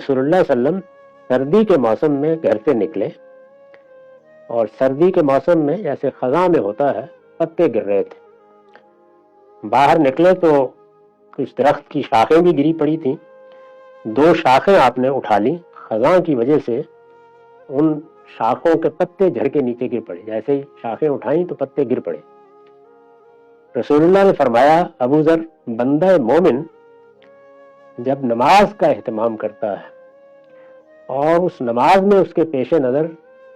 रसूलुल्लाह सल्लम सर्दी के मौसम में घर से निकले और सर्दी के मौसम में जैसे खजा में होता है पत्ते गिर रहे थे। बाहर निकले तो कुछ दरख्त की शाखें भी गिरी पड़ी थी। 2 शाखें आपने उठा ली, खजा की वजह से उन शाखों के पत्ते झड़ के नीचे गिर पड़े। जैसे ही शाखें उठाई तो पत्ते गिर पड़े। रसूलुल्लाह ने फरमाया, अबू ज़र, बंदा मोमिन जब नमाज का एहतमाम करता है और उस नमाज में उसके पेश नज़र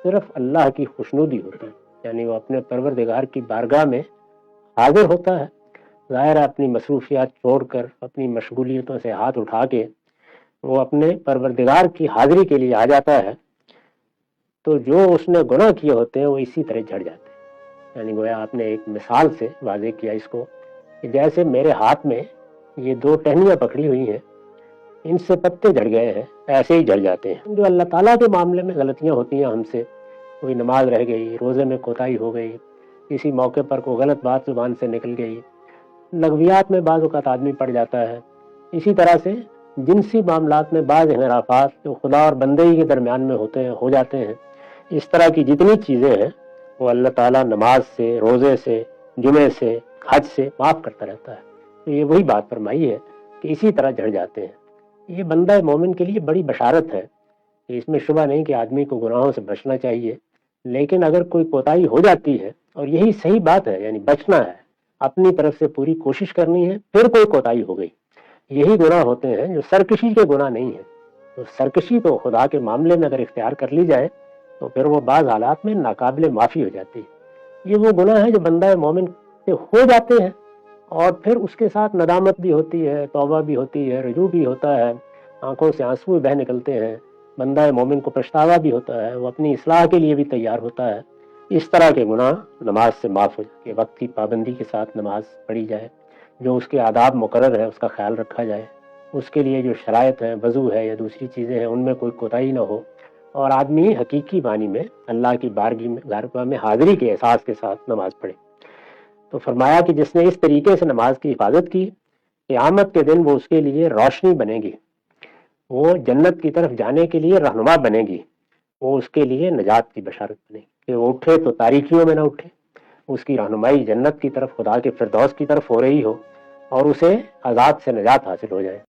सिर्फ अल्लाह की खुशनुदी होती है, यानी वो अपने परवरदिगार की बारगाह में हाजिर होता है, ज़ाहिर है अपनी मसरूफियात छोड़कर अपनी मशगूलियतों से हाथ उठा के वो अपने परवरदिगार की हाजिरी के लिए आ जाता है, तो जो उसने गुनाह किए होते हैं वो इसी तरह झड़ जाते हैं। यानी गोया आपने एक मिसाल से वाज़ेह किया इसको कि जैसे मेरे हाथ में ये 2 टहनियाँ पकड़ी हुई हैं, इनसे पत्ते झड़ गए हैं, ऐसे ही झड़ जाते हैं। जो अल्लाह ताला के मामले में गलतियाँ होती हैं हमसे, कोई नमाज रह गई, रोज़े में कोताही हो गई, किसी मौके पर कोई गलत बात जुबान से निकल गई, लगवियात में बाज़ औक़ात आदमी पड़ जाता है। इसी तरह से जिनसी मामलात में बाज़ इन्हिराफ़ात जो खुदा और बंदे के दरमियान में होते हैं हो जाते हैं। इस तरह की जितनी चीज़ें हैं वो अल्लाह ताला नमाज से, रोज़े से, जुमे से, हज से माफ़ करता रहता है। तो ये वही बात फरमाई है कि इसी तरह झड़ जाते हैं। ये बंदा मोमिन के लिए बड़ी बशारत है। इसमें शुबा नहीं कि आदमी को गुनाहों से बचना चाहिए, लेकिन अगर कोई कोताही हो जाती है, और यही सही बात है, यानी बचना है, अपनी तरफ से पूरी कोशिश करनी है, फिर कोई कोताही हो गई, यही गुनाह होते हैं जो सरकशी के गुनाह नहीं है। तो सरकशी तो खुदा के मामले में अगर इख्तियार कर ली जाए तो फिर वो बाज़ हालात में नाकाबिले माफ़ी हो जाती है। ये वो गुनाह है जो बंदा मोमिन से हो जाते हैं और फिर उसके साथ नदामत भी होती है, तौबा भी होती है, रुजू भी होता है, आंखों से आंसू बह निकलते हैं, बंदा मोमिन को पछतावा भी होता है, वो अपनी इस्लाह के लिए भी तैयार होता है। इस तरह के गुनाह नमाज से माफ़ हो जाए, वक्त की पाबंदी के साथ नमाज पढ़ी जाए, जो उसके आदाब मुकर्रर है उसका ख्याल रखा जाए, उसके लिए जो शराइत हैं, वज़ू है या दूसरी चीज़ें हैं, उनमें कोई कोताही ना हो, और आदमी हकीकी मानी में अल्लाह की बारगाह में हाज़िरी के एहसास के साथ नमाज पढ़े। तो फरमाया कि जिसने इस तरीके से नमाज की हिफाजत की, क़यामत के दिन वो उसके लिए रोशनी बनेगी, वो जन्नत की तरफ जाने के लिए रहनुमा बनेगी, वो उसके लिए नजात की बशारत बनेगी कि वो उठे तो तारीकियों में ना उठे, उसकी रहनुमाई जन्नत की तरफ, खुदा के फिरदौस की तरफ हो रही हो और उसे अज़ाब से नजात हासिल हो जाए।